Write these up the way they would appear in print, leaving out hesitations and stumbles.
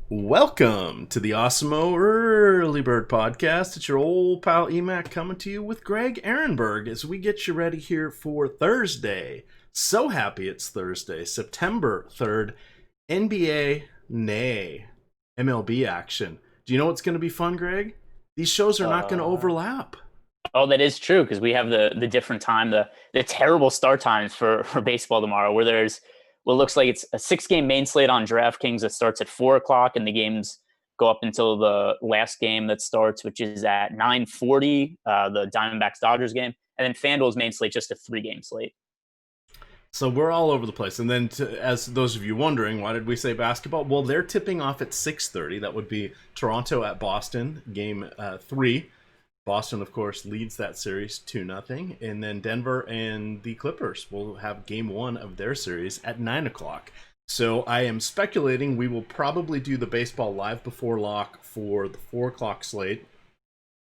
Welcome to the Awesemo Early Bird Podcast. It's your old pal EMac coming to you with Greg Ehrenberg as we get you ready here for Thursday. So happy it's Thursday, September 3rd, NBA, nay, MLB action. Do you know what's going to be fun, Greg? These shows are not going to Uh, overlap. oh, that is true because we have the different time, the terrible start times for baseball tomorrow, where there's what looks like it's a 6 game main slate on DraftKings that starts at 4 o'clock, and the games go up until the last game that starts, which is at 9:40, the Diamondbacks Dodgers game, and then FanDuel's main slate just a 3 game slate. So we're all over the place. And then, as those of you wondering, why did we say basketball? Well, they're tipping off at 6:30. That would be Toronto at Boston, game 3. Boston, of course, leads that series 2-0. And then Denver and the Clippers will have game 1 of their series at 9 o'clock. So I am speculating we will probably do the baseball live before lock for the 4 o'clock slate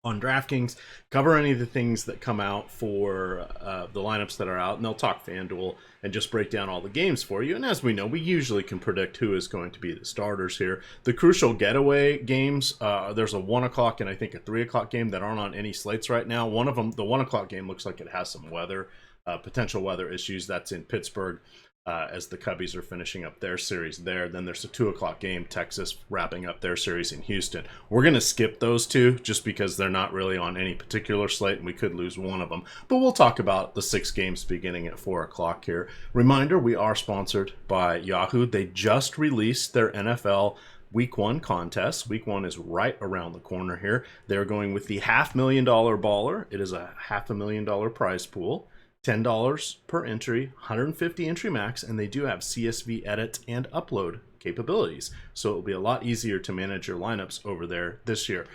on DraftKings, cover any of the things that come out for the lineups that are out, and they'll talk FanDuel and just break down all the games for you. And as we know, we usually can predict who is going to be the starters here. The crucial getaway games, there's a 1 o'clock and I think a 3 o'clock game that aren't on any slates right now. One of them, the 1 o'clock game, looks like it has some weather, potential weather issues. That's in Pittsburgh. As the Cubbies are finishing up their series there. Then there's a 2 o'clock game, Texas wrapping up their series in Houston. We're going to skip those two just because they're not really on any particular slate and we could lose one of them. But we'll talk about the 6 games beginning at 4 o'clock here. Reminder, we are sponsored by Yahoo. They just released their NFL Week 1 contest. Week 1 is right around the corner here. They're going with the $500,000 baller. It is a $500,000 prize pool. $10 per entry, 150 entry max, and they do have CSV edit and upload capabilities. So it'll be a lot easier to manage your lineups over there this year.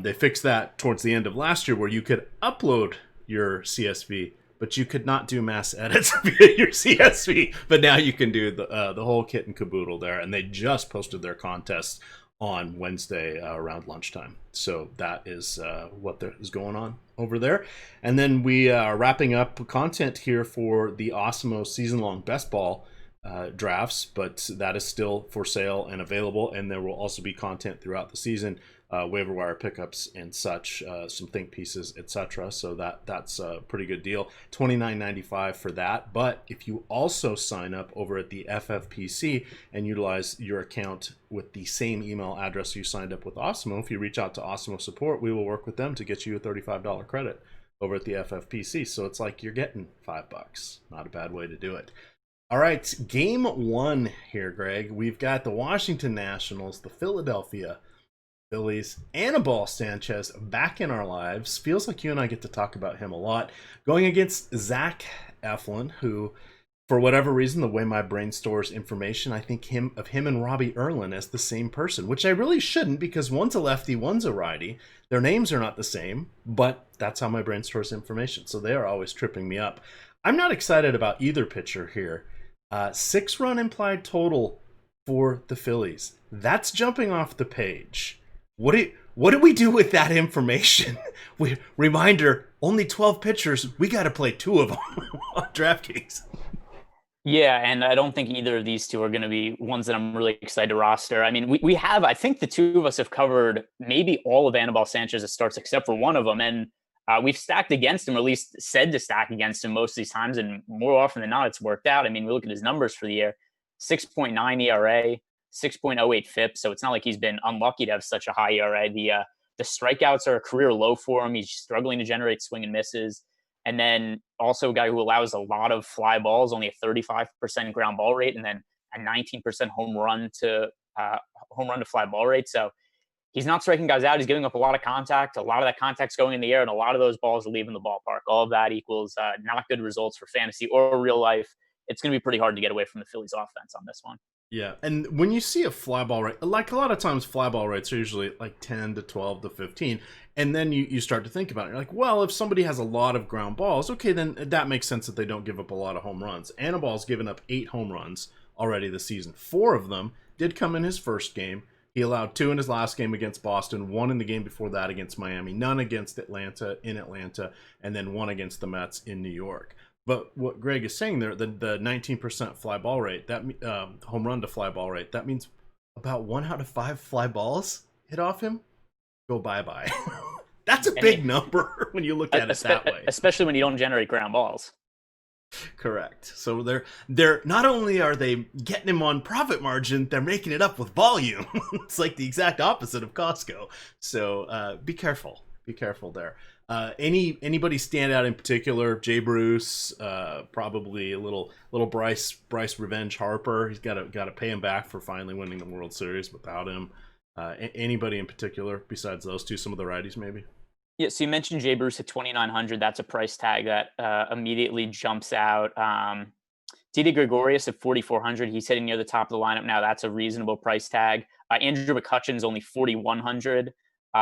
They fixed that towards the end of last year where you could upload your CSV, but you could not do mass edits via your CSV. But now you can do the whole kit and caboodle there. And they just posted their contest on Wednesday around lunchtime. So that is what is going on over there. And then we are wrapping up content here for the Awesemo season-long best ball drafts, but that is still for sale and available. And there will also be content throughout the season, waiver wire pickups and such, some think pieces, etc. So that's a pretty good deal. $29.95 for that. But if you also sign up over at the FFPC and utilize your account with the same email address you signed up with Awesemo, if you reach out to Awesemo support, we will work with them to get you a $35 credit over at the FFPC. So it's like you're getting $5. Not a bad way to do it. All right, game 1 here, Greg. We've got the Washington Nationals, the Philadelphia Phillies, Anibal Sanchez back in our lives. Feels like you and I get to talk about him a lot. Going against Zach Eflin, who, for whatever reason, the way my brain stores information, I think of him and Robbie Erlin as the same person, which I really shouldn't because one's a lefty, one's a righty. Their names are not the same, but that's how my brain stores information. So they are always tripping me up. I'm not excited about either pitcher here. 6-run implied total for the Phillies. That's jumping off the page. What do we do with that information? Reminder, only 12 pitchers. We got to play 2 of them on DraftKings. Yeah, and I don't think either of these two are going to be ones that I'm really excited to roster. I mean, we have, I think the two of us have covered maybe all of Anibal Sanchez's starts except for one of them, and we've stacked against him, or at least said to stack against him most of these times, and more often than not, it's worked out. I mean, we look at his numbers for the year, 6.9 ERA, 6.08 FIP, so it's not like he's been unlucky to have such a high ERA. The strikeouts are a career low for him. He's struggling to generate swing and misses. And then also a guy who allows a lot of fly balls, only a 35% ground ball rate, and then a 19% home run to fly ball rate. So he's not striking guys out. He's giving up a lot of contact. A lot of that contact's going in the air, and a lot of those balls are leaving the ballpark. All of that equals not good results for fantasy or real life. It's going to be pretty hard to get away from the Phillies offense on this one. Yeah, and when you see a fly ball rate, like a lot of times fly ball rates are usually like 10 to 12 to 15, and then you start to think about it. You're like, well, if somebody has a lot of ground balls, okay, then that makes sense that they don't give up a lot of home runs. Anibal's given up 8 home runs already this season. 4 of them did come in his first game. He allowed 2 in his last game against Boston, 1 in the game before that against Miami, none against Atlanta, and then 1 against the Mets in New York. But what Greg is saying there, the 19% fly ball rate, that home run to fly ball rate, that means about 1 out of 5 fly balls hit off him, go bye-bye. That's a And big number when you look at it that way. especially when you don't generate ground balls. Correct. So they're not only are they getting him on profit margin, they're making it up with volume. It's like the exact opposite of Costco. So be careful. Be careful there. Anybody stand out in particular? Jay Bruce, probably a little Bryce Revenge Harper. He's got to pay him back for finally winning the World Series without him. Anybody in particular besides those two? Some of the righties, maybe. Yeah, so you mentioned Jay Bruce at 2,900. That's a price tag that immediately jumps out. Didi Gregorius at 4,400. He's hitting near the top of the lineup now. That's a reasonable price tag. Andrew McCutcheon's only 4,100.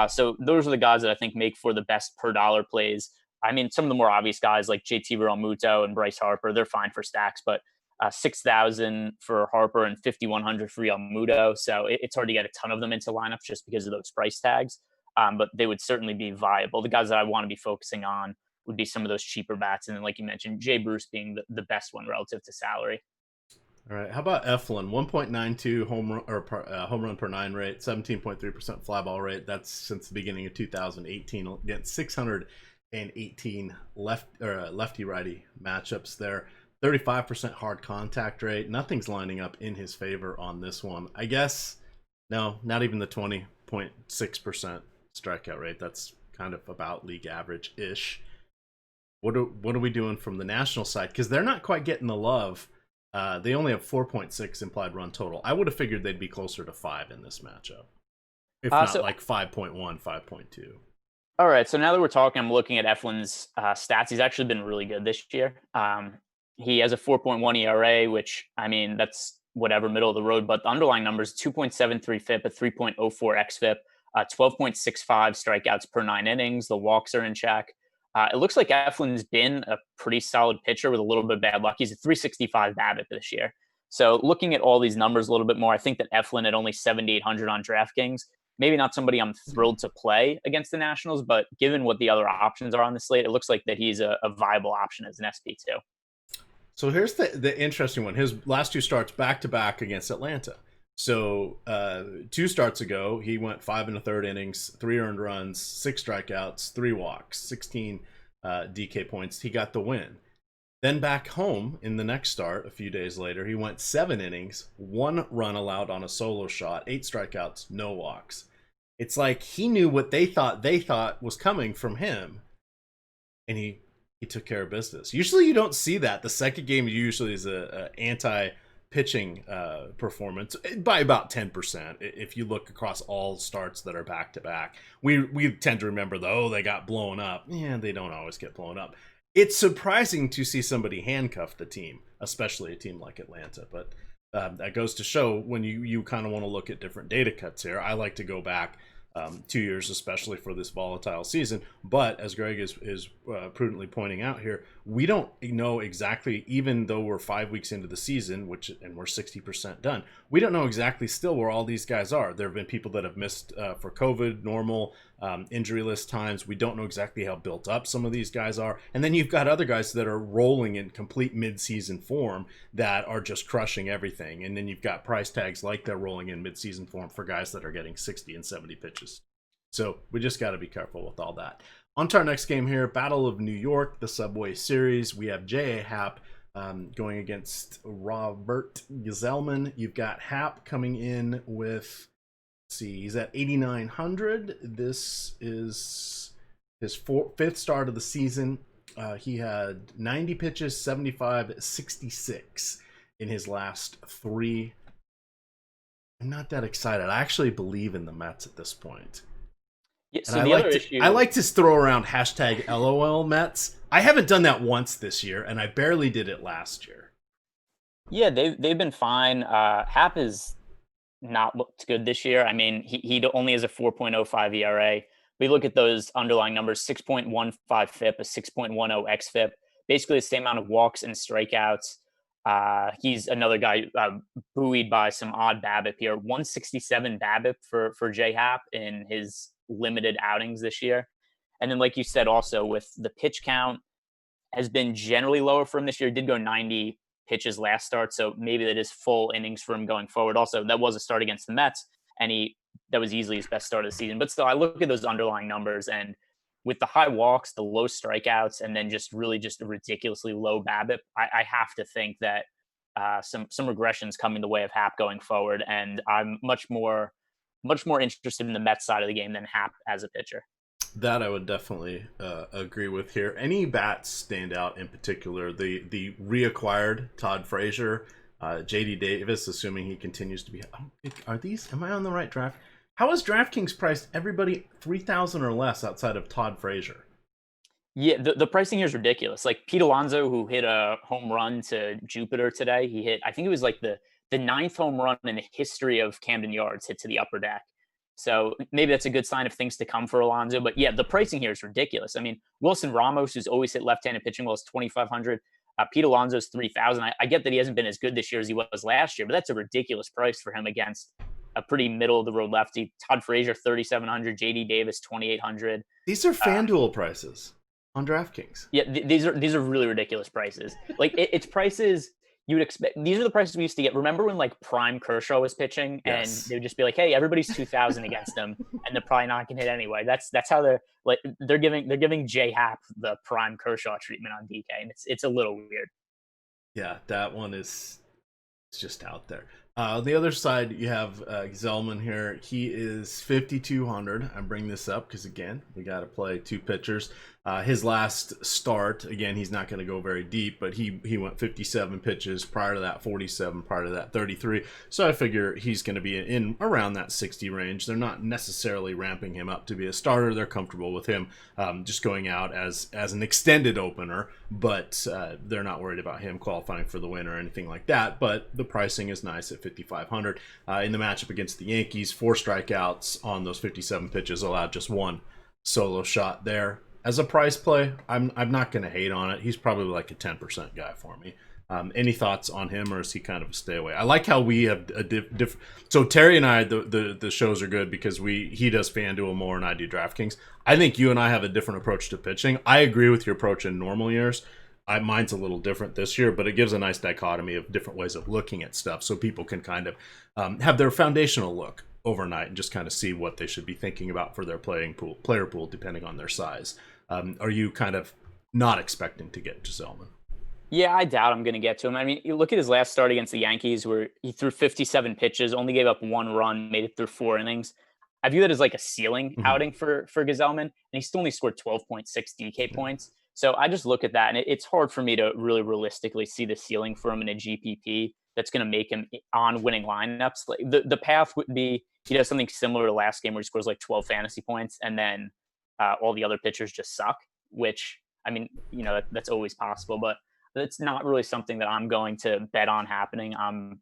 So those are the guys that I think make for the best per dollar plays. I mean, some of the more obvious guys like JT Realmuto and Bryce Harper, they're fine for stacks, but 6,000 for Harper and 5,100 for Realmuto. So it's hard to get a ton of them into lineups just because of those price tags. But they would certainly be viable. The guys that I want to be focusing on would be some of those cheaper bats. And then, like you mentioned, Jay Bruce being the best one relative to salary. All right. How about Eflin? 1.92 home run per 9 rate, 17.3% fly ball rate. That's since the beginning of 2018. Against 618 lefty righty matchups there. 35% hard contact rate. Nothing's lining up in his favor on this one. I guess, no, not even the 20.6% strikeout rate. That's kind of about league average ish. What are we doing from the national side? Because they're not quite getting the love. They only have 4.6 implied run total. I would have figured they'd be closer to 5 in this matchup, if not like 5.1, 5.2. All right, so now that we're talking, I'm looking at Eflin's stats. He's actually been really good this year. He has a 4.1 ERA, which, I mean, that's whatever, middle of the road, but the underlying numbers, 2.73 FIP, a 3.04 XFIP, 12.65 strikeouts per 9 innings. The walks are in check. It looks like Eflin's been a pretty solid pitcher with a little bit of bad luck. He's a 365 BABIP this year. So looking at all these numbers a little bit more, I think that Eflin at only 7,800 on DraftKings, maybe not somebody I'm thrilled to play against the Nationals, but given what the other options are on the slate, it looks like that he's a viable option as an SP2. So here's the interesting one. His last 2 starts back-to-back against Atlanta. So 2 starts ago, he went 5 1/3 innings, 3 earned runs, 6 strikeouts, 3 walks, 16 DK points. He got the win. Then back home in the next start, a few days later, he went 7 innings, 1 run allowed on a solo shot, 8 strikeouts, no walks. It's like he knew what they thought was coming from him, and he took care of business. Usually you don't see that. The second game usually is a anti-pitching performance by about 10%. If you look across all starts that are back-to-back, we tend to remember, though, they got blown up. Yeah, they don't always get blown up. It's surprising to see somebody handcuff the team, especially a team like Atlanta. But that goes to show when you kind of want to look at different data cuts here. I like to go back 2 years, especially for this volatile season. But as Greg is prudently pointing out here, we don't know exactly, even though we're 5 weeks into the season, and we're 60% done, we don't know exactly still where all these guys are. There have been people that have missed for COVID, normal, injury list times. We don't know exactly how built up some of these guys are. And then you've got other guys that are rolling in complete mid-season form that are just crushing everything. And then you've got price tags like they're rolling in mid-season form for guys that are getting 60 and 70 pitches. So we just got to be careful with all that. On to our next game here, Battle of New York, the Subway Series. We have J.A. Happ going against Robert Gesellman. You've got Happ coming in with, let's see, he's at 8,900. This is his 5th start of the season. He had 90 pitches, 75, 66 in his last 3. I'm not that excited. I actually believe in the Mets at this point. Yeah, so I like to throw around hashtag LOL Mets. I haven't done that once this year, and I barely did it last year. Yeah, they've been fine. Happ has not looked good this year. I mean, he only has a 4.05 ERA. We look at those underlying numbers: 6.15 FIP, a 6.10 XFIP, basically the same amount of walks and strikeouts. He's another guy buoyed by some odd BABIP here. 167 BABIP for J Happ in his limited outings this year. And then, like you said, also with the pitch count has been generally lower for him this year. He did go 90 pitches last start, so maybe that is full innings for him going forward. Also, that was a start against the Mets, and that was easily his best start of the season. But still, I look at those underlying numbers, and with the high walks, the low strikeouts, and then just really just a ridiculously low BABIP, I have to think that some regressions coming the way of Hap going forward, and I'm much more interested in the Mets side of the game than Hap as a pitcher. That I would definitely agree with here. Any bats stand out in particular? The reacquired Todd Frazier, JD Davis, assuming he continues to be. Are these? Am I on the right draft? How has DraftKings priced everybody 3,000 or less outside of Todd Frazier? Yeah, the pricing here is ridiculous. Like Pete Alonso, who hit a home run to Jupiter today, he hit. I think it was like the ninth home run in the history of Camden Yards hit to the upper deck. So maybe that's a good sign of things to come for Alonso. But yeah, the pricing here is ridiculous. I mean, Wilson Ramos, who's always hit left-handed pitching well, is 2,500. Pete Alonso's 3,000. I get that he hasn't been as good this year as he was last year, but that's a ridiculous price for him against a pretty middle of the road lefty. Todd Frazier 3,700. JD Davis 2,800. These are FanDuel prices on DraftKings. Yeah, these are really ridiculous prices. Like it's prices you would expect. These are the prices we used to get. Remember when like Prime Kershaw was pitching, and they would just be like, "Hey, everybody's 2,000 against them, and they're probably not going to hit anyway." That's how they're giving J Happ the Prime Kershaw treatment on DK, and it's a little weird. Yeah, that one is just out there. On the other side, you have Zellman here. He is 5,200. I'm bringing this up because, again, we got to play two pitchers. His last start, again, he's not going to go very deep, but he went 57 pitches. Prior to that, 47. Prior to that, 33. So I figure he's going to be in around that 60 range. They're not necessarily ramping him up to be a starter. They're comfortable with him just going out as an extended opener, but they're not worried about him qualifying for the win or anything like that. But the pricing is nice at 5,500. In the matchup against the Yankees, 4 strikeouts on those 57 pitches, allowed just 1 solo shot there. As a price play, I'm not going to hate on it. He's probably like a 10% guy for me. Any thoughts on him, or is he kind of a stay away? I like how we have a different. So Terry and I, the shows are good because he does FanDuel more and I do DraftKings. I think you and I have a different approach to pitching. I agree with your approach in normal years. Mine's a little different this year, but it gives a nice dichotomy of different ways of looking at stuff, so people can kind of have their foundational look overnight and just kind of see what they should be thinking about for their player pool, depending on their size. Are you kind of not expecting to get Giseleman? Yeah, I doubt I'm going to get to him. I mean, you look at his last start against the Yankees where he threw 57 pitches, only gave up 1 run, made it through 4 innings. I view that as like a ceiling outing for Giseleman, and he still only scored 12.6 DK points. So I just look at that, and it's hard for me to really realistically see the ceiling for him in a GPP that's going to make him on winning lineups. Like the path would be he does something similar to last game where he scores like 12 fantasy points, and then all the other pitchers just suck, which, I mean, that's always possible, but it's not really something that I'm going to bet on happening. I'm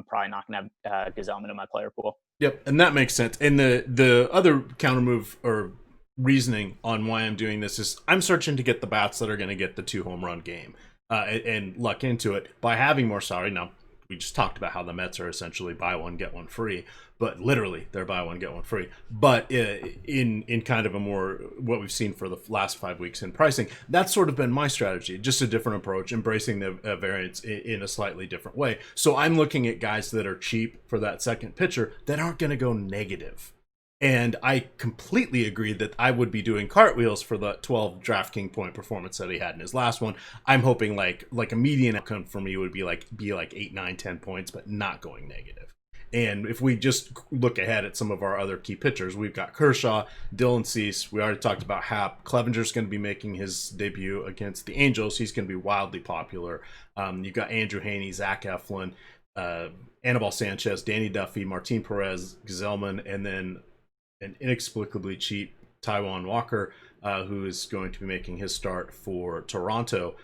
probably not going to have Giseleman in my player pool. Yep, and that makes sense. And the other counter move or reasoning on why I'm doing this is I'm searching to get the bats that are going to get the 2 home run game and luck into it by having more salary. Now, we just talked about how the Mets are essentially buy one, get one free, but literally they're buy one, get one free. But in kind of a more, what we've seen for the last 5 weeks in pricing, that's sort of been my strategy, just a different approach, embracing the variance in a slightly different way. So I'm looking at guys that are cheap for that second pitcher that aren't going to go negative. And I completely agree that I would be doing cartwheels for the 12 DraftKings point performance that he had in his last one. I'm hoping like a median outcome for me would be like 8, 9, 10 points, but not going negative. And if we just look ahead at some of our other key pitchers, we've got Kershaw, Dylan Cease. We already talked about Hap. Clevenger's going to be making his debut against the Angels. He's going to be wildly popular. You've got Andrew Haney, Zach Eflin, Anibal Sanchez, Danny Duffy, Martin Perez, Giseleman, and then an inexplicably cheap Taijuan Walker, who is going to be making his start for Toronto.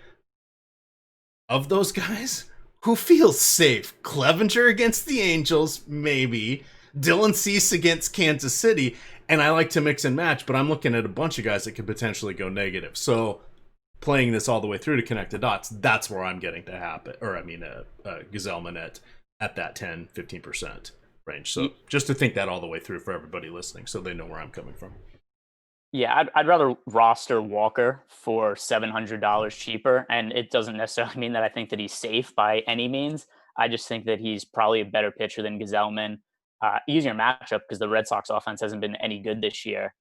Of those guys, who feels safe? Clevenger against the Angels, maybe. Dylan Cease against Kansas City. And I like to mix and match, but I'm looking at a bunch of guys that could potentially go negative. So playing this all the way through to connect the dots, that's where I'm getting to happen. Or I mean, Giseleman at that 10, 15% range. So just to think that all the way through for everybody listening, so they know where I'm coming from. Yeah, I'd rather roster Walker for $700 cheaper, and it doesn't necessarily mean that I think that he's safe by any means. I just think that he's probably a better pitcher than Gazelman. Easier matchup because the Red Sox offense hasn't been any good this year,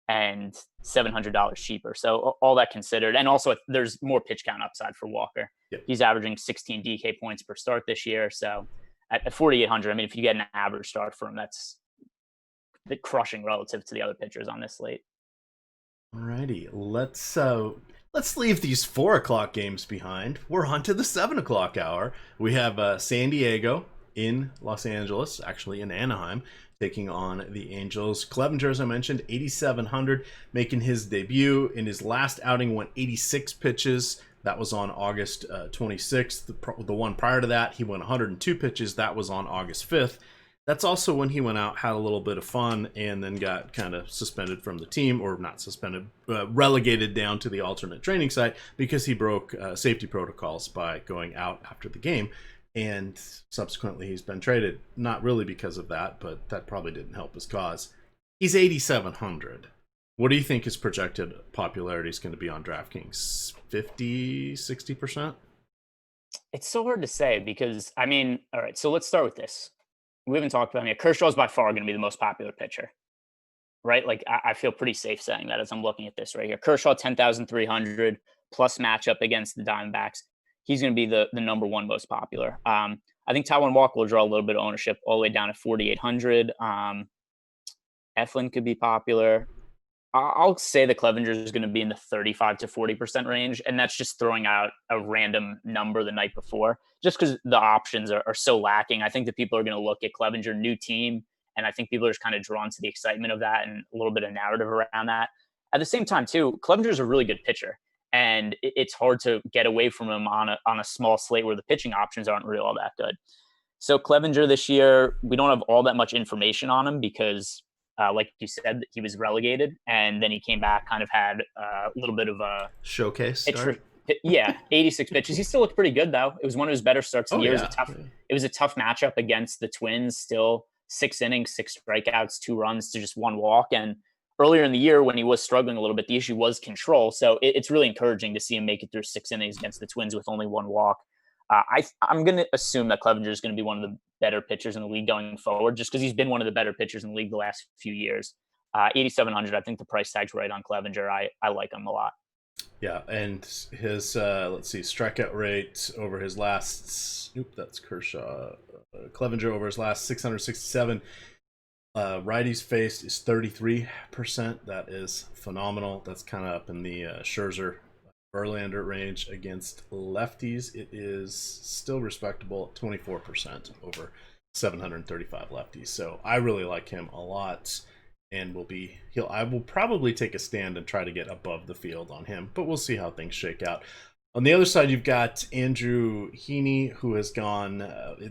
and $700 cheaper. So all that considered, and also there's more pitch count upside for Walker. Yep. He's averaging 16 DK points per start this year. So at 4,800, I mean, if you get an average start for him, that's crushing relative to the other pitchers on this slate. Alrighty, let's leave these 4 o'clock games behind. We're on to the 7 o'clock hour. We have San Diego in Los Angeles, actually in Anaheim, taking on the Angels. Clevenger, as I mentioned, 8,700, making his debut. In his last outing, went 86 pitches. That was on August 26th. The one prior to that, he went 102 pitches. That was on August 5th. That's also when he went out, had a little bit of fun, and then got kind of suspended from the team, or not suspended, relegated down to the alternate training site because he broke safety protocols by going out after the game. And subsequently, he's been traded. Not really because of that, but that probably didn't help his cause. He's 8,700. What do you think his projected popularity is going to be on DraftKings? 50, 60%? It's so hard to say because, I mean, all right, so let's start with this. We haven't talked about him yet. Kershaw's by far going to be the most popular pitcher, right? Like, I feel pretty safe saying that as I'm looking at this right here. Kershaw, 10,300 plus matchup against the Diamondbacks. He's going to be the number one most popular. I think Taijuan Walker will draw a little bit of ownership all the way down to 4,800. Eflin could be popular. I'll say the Clevenger is going to be in the 35 to 40% range, and that's just throwing out a random number the night before, just because the options are so lacking. I think that people are going to look at Clevenger, new team, and I think people are just kind of drawn to the excitement of that and a little bit of narrative around that. At the same time, too, Clevenger is a really good pitcher, and it's hard to get away from him on a small slate where the pitching options aren't really all that good. So Clevenger this year, we don't have all that much information on him because like you said, he was relegated, and then he came back, kind of had a little bit of a showcase. Yeah, 86 pitches. He still looked pretty good, though. It was one of his better starts in years. Yeah. It was a tough matchup against the Twins. Still 6 innings, 6 strikeouts, 2 runs to just 1 walk. And earlier in the year, when he was struggling a little bit, the issue was control. So it's really encouraging to see him make it through 6 innings against the Twins with only 1 walk. I'm going to assume that Clevenger is going to be one of the better pitchers in the league going forward, just because he's been one of the better pitchers in the league the last few years. 8,700, I think the price tag's right on Clevenger. I like him a lot. Yeah, and his, strikeout rate over his last, that's Kershaw. Clevenger over his last 667 righties faced is 33%. That is phenomenal. That's kind of up in the Scherzer Verlander range. Against lefties, it is still respectable at 24% over 735 lefties. So I really like him a lot, and I will probably take a stand and try to get above the field on him, but we'll see how things shake out. On the other side, you've got Andrew Heaney, who has gone,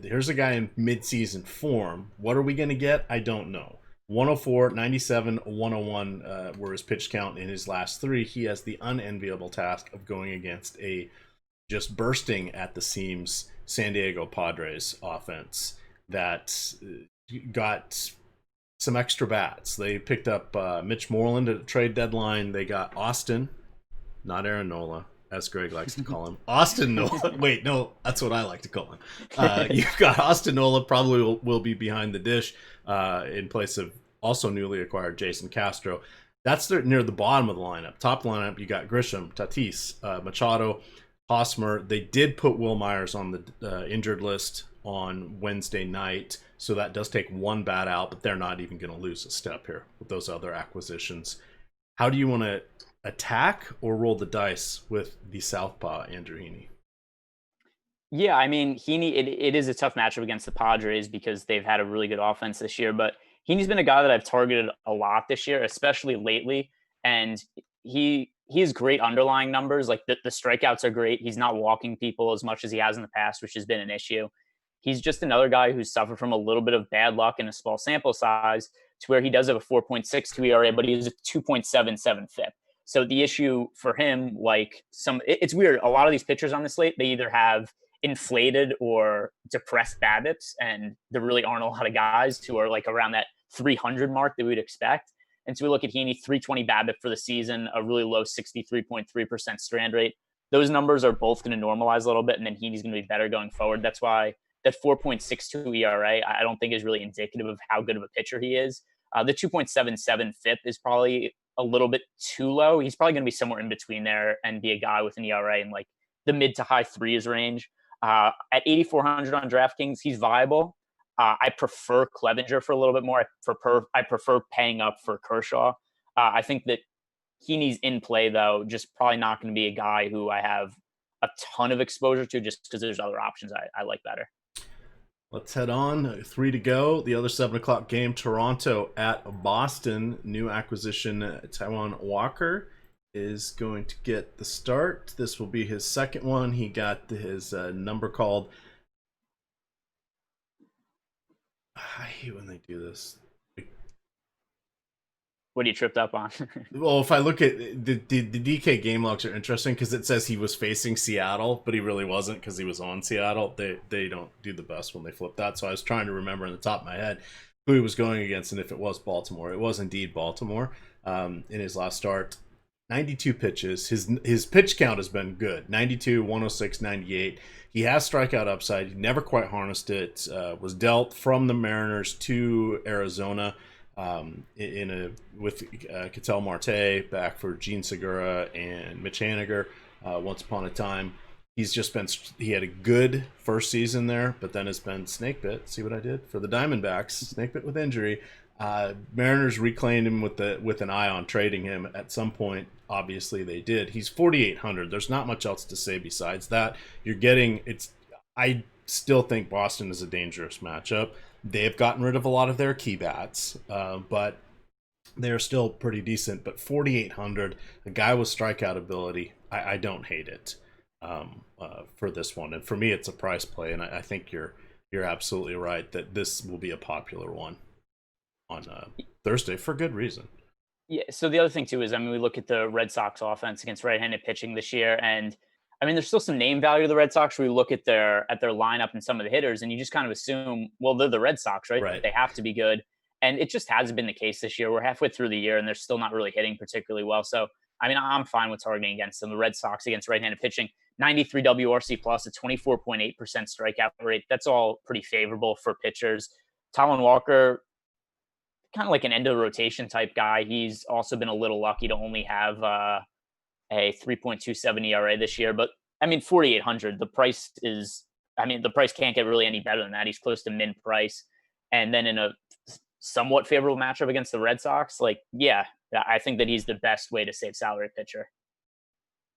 here's a guy in mid-season form. What are we going to get? I don't know. 104, 97, 101 were his pitch count in his last 3. He has the unenviable task of going against a just bursting at the seams San Diego Padres offense that got some extra bats. They picked up Mitch Moreland at a trade deadline. They got Austin, not Aaron Nola, as Greg likes to call him. Austin Nola. Wait, no, that's what I like to call him. You've got Austin Nola, probably will be behind the dish in place of also newly acquired Jason Castro. That's near the bottom of the lineup. Top lineup, you got Grisham, Tatis, Machado, Hosmer. They did put Will Myers on the injured list on Wednesday night, so that does take 1 bat out, but they're not even going to lose a step here with those other acquisitions. How do you want to attack or roll the dice with the southpaw Andrew Heaney? Yeah, I mean, Heaney, it is a tough matchup against the Padres because they've had a really good offense this year, but Heaney's been a guy that I've targeted a lot this year, especially lately, and he has great underlying numbers. Like the strikeouts are great. He's not walking people as much as he has in the past, which has been an issue. He's just another guy who's suffered from a little bit of bad luck in a small sample size to where he does have a 4.62 ERA, but he has a 2.77 FIP. So the issue for him, it's weird. A lot of these pitchers on the slate, they either have inflated or depressed BABIPs, and there really aren't a lot of guys who are like around that 300 mark that we'd expect. And so we look at Heaney, 320 BABIP for the season, a really low 63.3% strand rate. Those numbers are both going to normalize a little bit, and then Heaney's going to be better going forward. That's why that 4.62 ERA, I don't think is really indicative of how good of a pitcher he is. The 2.77 FIP is probably a little bit too low. He's probably going to be somewhere in between there and be a guy with an ERA in like the mid to high threes range. At 8,400 on DraftKings, he's viable. I prefer Clevenger for a little bit more. I prefer paying up for Kershaw. I think that Heaney's in play, though, just probably not going to be a guy who I have a ton of exposure to just because there's other options I like better. Let's head on. 3 to go. The other 7 o'clock game, Toronto at Boston. New acquisition, Taijuan Walker, is going to get the start. This will be his second one. He got his number called. I hate when they do this. What are you tripped up on? Well, if I look at the DK game logs are interesting because it says he was facing Seattle, but he really wasn't because he was on Seattle. They don't do the best when they flip that. So I was trying to remember in the top of my head who he was going against and if it was Baltimore. It was indeed Baltimore in his last start. 92 pitches. His pitch count has been good. 92, 106, 98. He has strikeout upside. He never quite harnessed it. Was dealt from the Mariners to Arizona. With Ketel Marte back for Gene Segura and Mitch Haniger once upon a time. He had a good first season there, but then has been snake bit. See what I did? For the Diamondbacks, snake bit with injury. Mariners reclaimed him with an eye on trading him at some point. Obviously they did. He's 4,800. There's not much else to say besides that. I still think Boston is a dangerous matchup. They have gotten rid of a lot of their key bats, but they're still pretty decent. But 4,800, a guy with strikeout ability, I don't hate it for this one. And for me, it's a price play, and I think you're absolutely right that this will be a popular one on Thursday for good reason. Yeah. So the other thing too is, we look at the Red Sox offense against right-handed pitching this year, and there's still some name value to the Red Sox. We look at their lineup and some of the hitters, and you just kind of assume, well, they're the Red Sox, right? They have to be good. And it just hasn't been the case this year. We're halfway through the year, and they're still not really hitting particularly well. So, I'm fine with targeting against them. The Red Sox against right-handed pitching, 93 WRC plus, a 24.8% strikeout rate. That's all pretty favorable for pitchers. Taijuan Walker, kind of like an end of the rotation type guy. He's also been a little lucky to only have a 3.27 ERA this year, but 4,800. The price can't get really any better than that. He's close to min price, and then in a somewhat favorable matchup against the Red Sox, I think that he's the best way to save salary pitcher.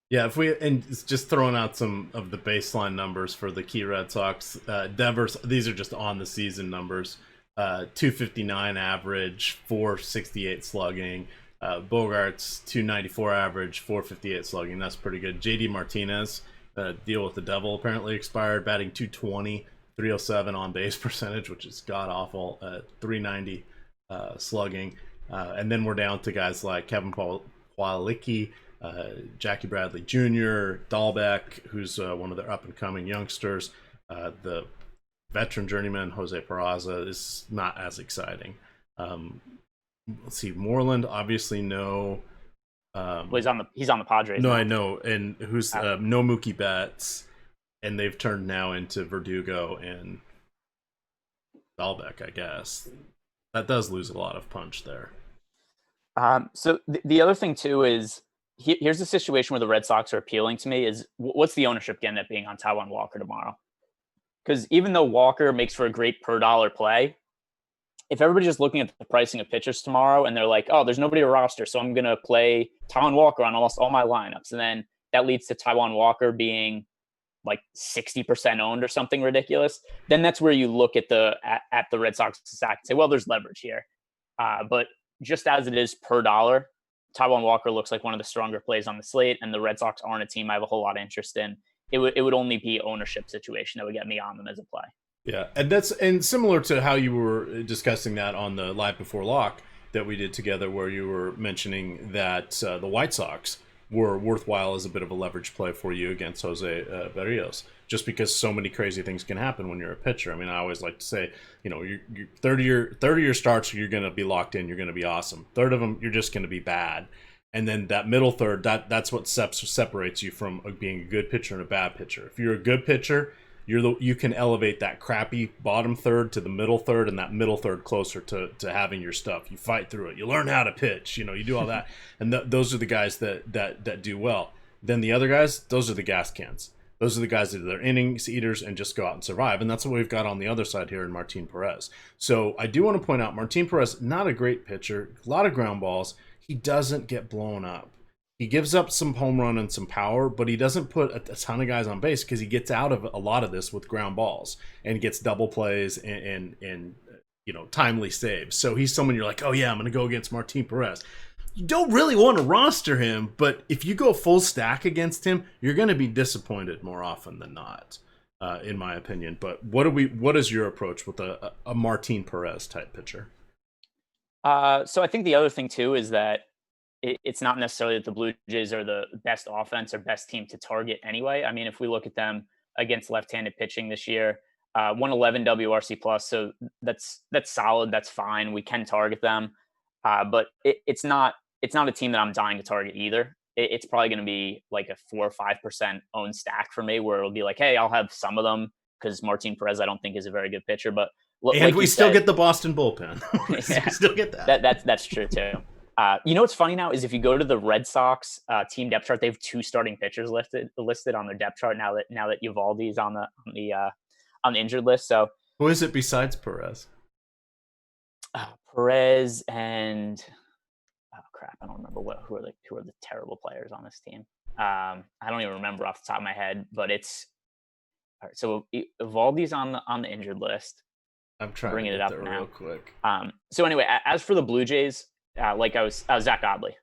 Yeah, just throwing out some of the baseline numbers for the key Red Sox, Devers. These are just on the season numbers. 259 average, 468 slugging. Bogarts 294 average, 458 slugging. That's pretty good. JD Martinez, deal with the devil, apparently expired, batting 220, 307 on base percentage, which is god awful. 390 slugging, and then we're down to guys like Kevin Pawlicki, Jackie Bradley Jr., Dahlbeck, who's one of their up and coming youngsters. The veteran journeyman Jose Peraza is not as exciting. Let's see, Moreland, obviously no. He's on the Padres. No, now. I know, and who's no Mookie Betts, and they've turned now into Verdugo and Dahlbeck, I guess. That does lose a lot of punch there. So the other thing too is here's the situation where the Red Sox are appealing to me is what's the ownership going to end up being on Taijuan Walker tomorrow? Because even though Walker makes for a great per dollar play, if everybody's just looking at the pricing of pitchers tomorrow and they're like, oh, there's nobody to roster, so I'm going to play Taijuan Walker on almost all my lineups. And then that leads to Taijuan Walker being like 60% owned or something ridiculous. Then that's where you look at the Red Sox stack and say, well, there's leverage here. But just as it is per dollar, Taijuan Walker looks like one of the stronger plays on the slate, and the Red Sox aren't a team I have a whole lot of interest in. It would only be ownership situation that would get me on them as a play. Yeah, and similar to how you were discussing that on the Live Before Lock that we did together, where you were mentioning that the White Sox were worthwhile as a bit of a leverage play for you against Jose Berrios, just because so many crazy things can happen when you're a pitcher. I mean, I always like to say, you're third of your starts, you're going to be locked in, you're going to be awesome. Third of them, you're just going to be bad. And then that middle third, that's what separates you from being a good pitcher and a bad pitcher. If you're a good pitcher, you can elevate that crappy bottom third to the middle third, and that middle third closer to having your stuff. You fight through it. You learn how to pitch. You do all that, and those are the guys that do well. Then the other guys, those are the gas cans. Those are the guys that are innings eaters and just go out and survive. And that's what we've got on the other side here in Martin Perez. So I do want to point out, Martin Perez, not a great pitcher, a lot of ground balls. He doesn't get blown up. He gives up some home run and some power, but he doesn't put a ton of guys on base because he gets out of a lot of this with ground balls and gets double plays and timely saves. So he's someone you're like, oh yeah, I'm going to go against Martin Perez. You don't really want to roster him, but if you go full stack against him, you're going to be disappointed more often than not, in my opinion. But what is your approach with a Martin Perez type pitcher? So I think the other thing too is that it's not necessarily that the Blue Jays are the best offense or best team to target anyway. I mean, if we look at them against left-handed pitching this year, 111 WRC plus, so that's solid. That's fine. We can target them, but it's not a team that I'm dying to target either. It's probably going to be like a 4 or 5% owned stack for me, where it'll be like, hey, I'll have some of them because Martin Perez I don't think is a very good pitcher, but and like we still get the Boston bullpen. We still get that. That's true too. What's funny now is if you go to the Red Sox team depth chart, they have 2 starting pitchers listed on their depth chart now that Eovaldi's on the injured list. So who is it besides Perez? Perez and crap, I don't remember who are the terrible players on this team. I don't even remember off the top of my head, but it's all right. So Eovaldi's on the injured list. I'm trying bringing to it up there now real quick. So anyway, as for the Blue Jays, Zach Godley.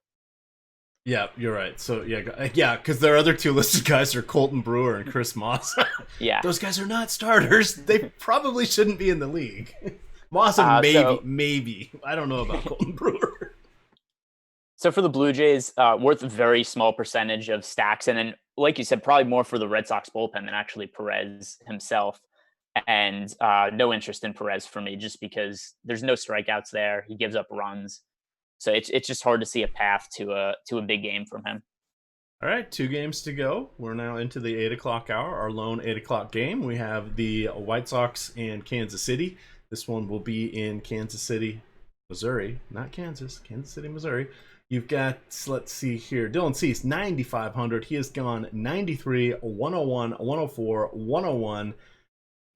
Yeah, you're right. So yeah, because their other 2 listed guys are Colton Brewer and Chris Moss. Yeah, those guys are not starters. They probably shouldn't be in the league. Moss, maybe. I don't know about Colton Brewer. So for the Blue Jays, worth a very small percentage of stacks, and then, like you said, probably more for the Red Sox bullpen than actually Perez himself. And no interest in Perez for me, just because there's no strikeouts there. He gives up runs. So it's just hard to see a path to a big game from him. All right, 2 games to go. We're now into the 8 o'clock hour, our lone 8 o'clock game. We have the White Sox and Kansas City. This one will be in Kansas City, Missouri. Not Kansas, Kansas City, Missouri. You've got, let's see here, Dylan Cease, 9,500. He has gone 93, 101, 104, 101,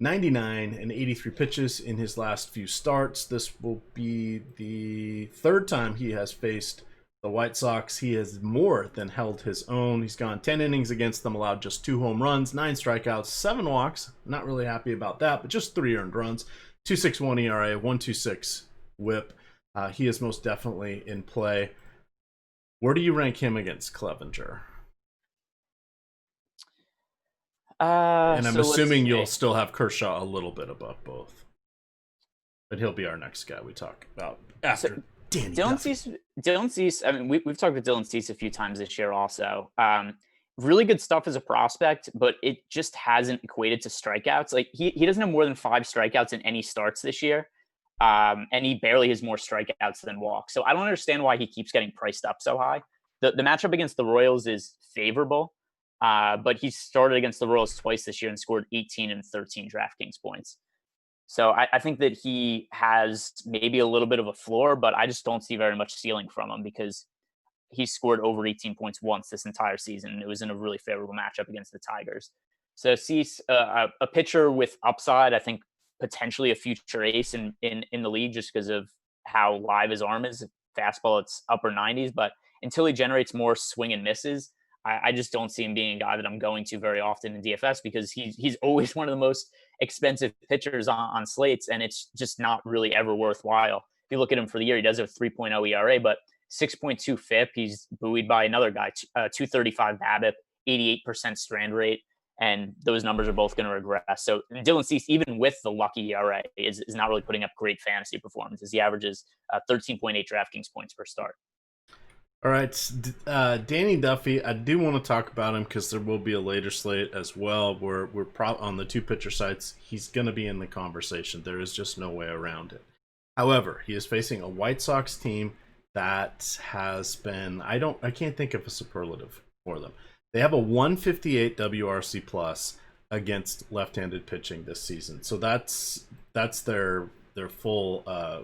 99, and 83 pitches in his last few starts. This will be the 3rd time he has faced the White Sox. He has more than held his own. He's gone 10 innings against them, allowed just 2 home runs, 9 strikeouts, 7 walks. Not really happy about that, but just 3 earned runs. 2.61 ERA, 1.26 WHIP. He is most definitely in play. Where do you rank him against Clevenger? And I'm assuming you'll still have Kershaw a little bit above both. But he'll be our next guy we talk about after Danny Dylan Cease, I mean, we've talked with Dylan Cease a few times this year also. Really good stuff as a prospect, but it just hasn't equated to strikeouts. Like he doesn't have more than 5 strikeouts in any starts this year. And he barely has more strikeouts than walks. So I don't understand why he keeps getting priced up so high. The matchup against the Royals is favorable, but he started against the Royals twice this year and scored 18 and 13 DraftKings points. So I think that he has maybe a little bit of a floor, but I just don't see very much ceiling from him because he scored over 18 points once this entire season. It was in a really favorable matchup against the Tigers. So Cease, a pitcher with upside, I think potentially a future ace in the league just because of how live his arm is. Fastball, it's upper 90s, but until he generates more swing and misses, I just don't see him being a guy that I'm going to very often in DFS because he's always one of the most expensive pitchers on slates, and it's just not really ever worthwhile. If you look at him for the year, he does have 3.0 ERA, but 6.2 FIP. He's buoyed by another guy, 235 BABIP, 88% strand rate, and those numbers are both going to regress. So Dylan Cease, even with the lucky ERA, is not really putting up great fantasy performances. He averages 13.8 DraftKings points per start. All right, Danny Duffy. I do want to talk about him because there will be a later slate as well. On the two pitcher sites. He's going to be in the conversation. There is just no way around it. However, he is facing a White Sox team that has been I can't think of a superlative for them. They have a 158 WRC plus against left-handed pitching this season. So that's their full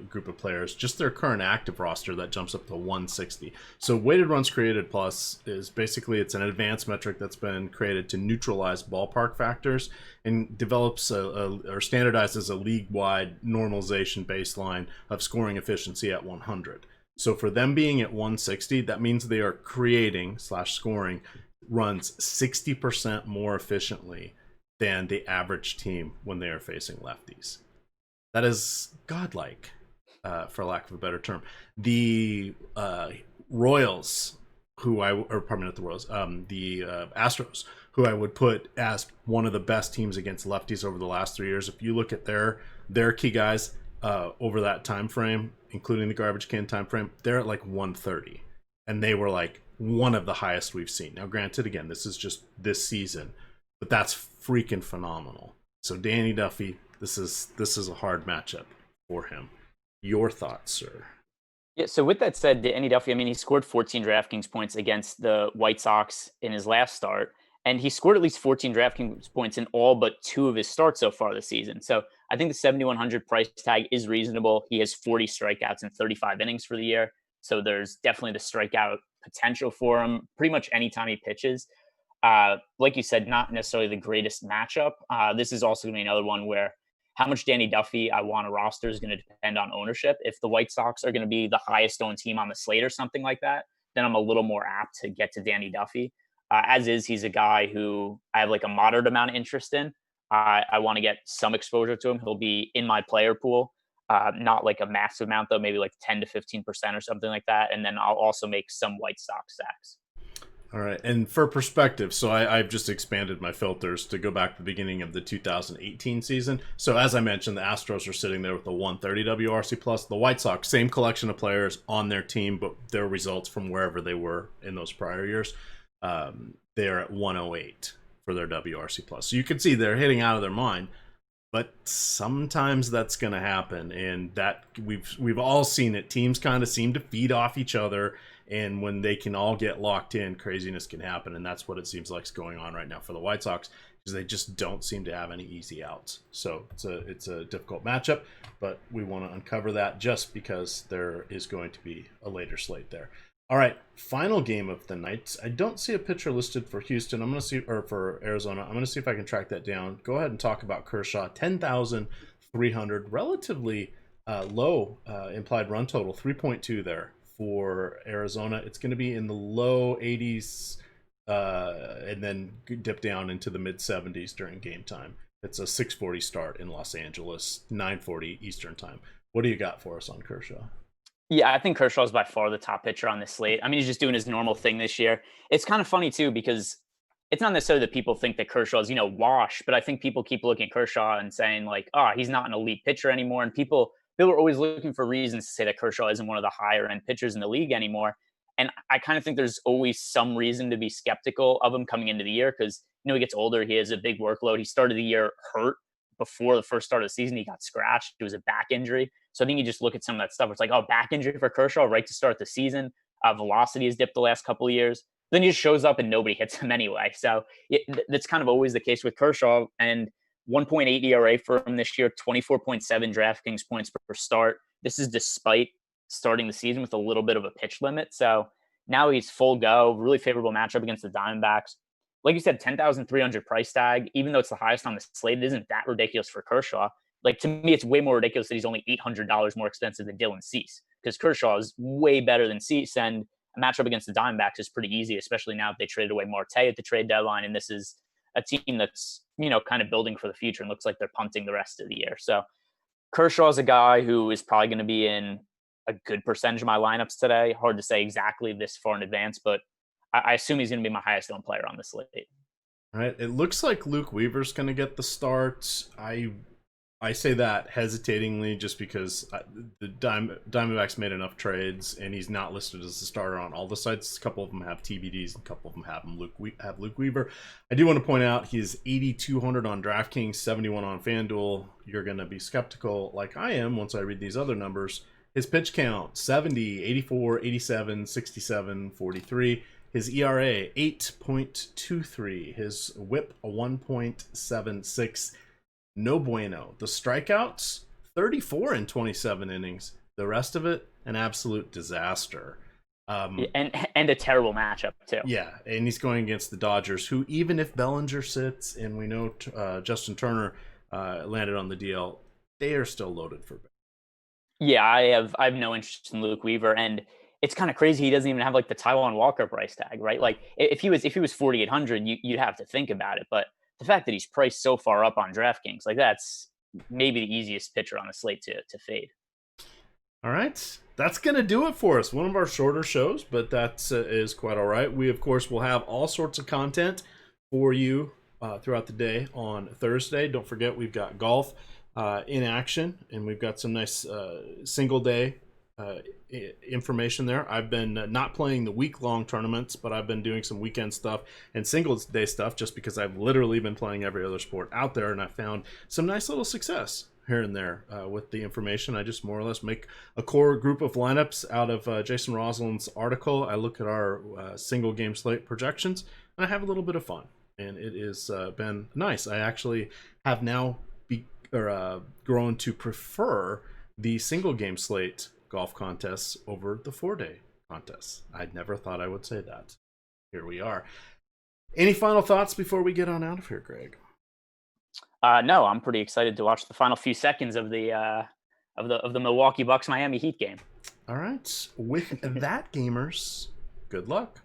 group of players. Just their current active roster that jumps up to 160. So weighted runs created plus is basically it's an advanced metric that's been created to neutralize ballpark factors and develops or standardizes a league-wide normalization baseline of scoring efficiency at 100. So for them being at 160, that means they are creating / scoring runs 60% more efficiently than the average team when they are facing lefties. That is godlike, for lack of a better term. The Royals, not the Royals, the Astros, who I would put as one of the best teams against lefties over the last 3 years. If you look at their key guys over that time frame, including the garbage can time frame, they're at like 130, and they were like one of the highest we've seen. Now, granted, again, this is just this season, but that's freaking phenomenal. So Danny Duffy, this is a hard matchup for him. Your thoughts, sir? Yeah, so with that said, Danny Duffy, I mean, he scored 14 DraftKings points against the White Sox in his last start, and he scored at least 14 DraftKings points in all but 2 of his starts so far this season. So I think the 7,100 price tag is reasonable. He has 40 strikeouts in 35 innings for the year, so there's definitely the strikeout potential for him pretty much anytime he pitches. Like you said, not necessarily the greatest matchup. This is also going to be another one where how much Danny Duffy I want a roster is going to depend on ownership. If the White Sox are going to be the highest owned team on the slate or something like that, then I'm a little more apt to get to Danny Duffy. As is, he's a guy who I have like a moderate amount of interest in. I want to get some exposure to him. He'll be in my player pool, not like a massive amount though, maybe like 10 to 15% or something like that. And then I'll also make some White Sox stacks. All right, and for perspective, so I've just expanded my filters to go back to the beginning of the 2018 season. So as I mentioned, the Astros are sitting there with a 130 WRC plus. The White Sox, same collection of players on their team, but their results from wherever they were in those prior years, they're at 108 for their WRC plus. So you can see they're hitting out of their mind. But sometimes that's going to happen, and that we've all seen it. Teams kind of seem to feed off each other, and when they can all get locked in, craziness can happen, and that's what it seems like is going on right now for the White Sox, because they just don't seem to have any easy outs. So it's a difficult matchup, but we want to uncover that just because there is going to be a later slate there. All right, final game of the night. I don't see a pitcher listed for Houston. I'm going to see, or for Arizona. I'm going to see if I can track that down. Go ahead and talk about Kershaw. 10,300, relatively low implied run total, 3.2 there for Arizona. It's going to be in the low 80s and then dip down into the mid 70s during game time. It's a 6:40 start in Los Angeles, 9:40 Eastern time. What do you got for us on Kershaw? Yeah, I think Kershaw is by far the top pitcher on this slate. I mean, he's just doing his normal thing this year. It's kind of funny too, because it's not necessarily that people think that Kershaw is, wash, but I think people keep looking at Kershaw and saying like, oh, he's not an elite pitcher anymore. And people are always looking for reasons to say that Kershaw isn't one of the higher end pitchers in the league anymore. And I kind of think there's always some reason to be skeptical of him coming into the year because, he gets older. He has a big workload. He started the year hurt before the first start of the season. He got scratched. It was a back injury. So I think you just look at some of that stuff. It's like, oh, back injury for Kershaw right to start the season. Velocity has dipped the last couple of years. Then he just shows up and nobody hits him anyway. So that's kind of always the case with Kershaw. And 1.8 ERA for him this year, 24.7 DraftKings points per start. This is despite starting the season with a little bit of a pitch limit. So now he's full go. Really favorable matchup against the Diamondbacks. Like you said, 10,300 price tag, even though it's the highest on the slate, it isn't that ridiculous for Kershaw. Like, to me, it's way more ridiculous that he's only $800 more expensive than Dylan Cease, because Kershaw is way better than Cease, and a matchup against the Diamondbacks is pretty easy, especially now that they traded away Marte at the trade deadline, and this is a team that's, kind of building for the future and looks like they're punting the rest of the year. So Kershaw is a guy who is probably going to be in a good percentage of my lineups today. Hard to say exactly this far in advance, but I assume he's going to be my highest owned player on the slate. All right. It looks like Luke Weaver's going to get the start. I I say that hesitatingly just because the Diamondbacks made enough trades, and he's not listed as a starter on all the sites. A couple of them have TBDs, and a couple of them have Luke Weaver. I do want to point out he's 8,200 on DraftKings, 71 on FanDuel. You're going to be skeptical, like I am, once I read these other numbers. His pitch count, 70, 84, 87, 67, 43. His ERA, 8.23. His WHIP, 1.76. No bueno. The strikeouts, 34 in 27 innings. The rest of it, an absolute disaster. And a terrible matchup too. Yeah, and he's going against the Dodgers, who even if Bellinger sits, and we know Justin Turner landed on the DL, they are still loaded for. Yeah, I have no interest in Luke Weaver, and it's kind of crazy he doesn't even have like the Taijuan Walker price tag, right? Like if he was 4,800, you'd have to think about it, but the fact that he's priced so far up on DraftKings, like that's maybe the easiest pitcher on the slate to fade. All right. That's going to do it for us. One of our shorter shows, but that is quite all right. We, of course, will have all sorts of content for you throughout the day on Thursday. Don't forget, we've got golf in action, and we've got some nice single day information there. I've been not playing the week-long tournaments, but I've been doing some weekend stuff and singles day stuff just because I've literally been playing every other sport out there, and I found some nice little success here and there with the information. I just more or less make a core group of lineups out of Jason Roslin's article. I look at our single game slate projections, and I have a little bit of fun, and it has been nice. I actually have now grown to prefer the single game slate golf contests over the 4-day contests. I'd never thought I would say that. Here we are. Any final thoughts before we get on out of here, Greg? No, I'm pretty excited to watch the final few seconds of the Milwaukee Bucks Miami Heat game. All right. With that, gamers, good luck.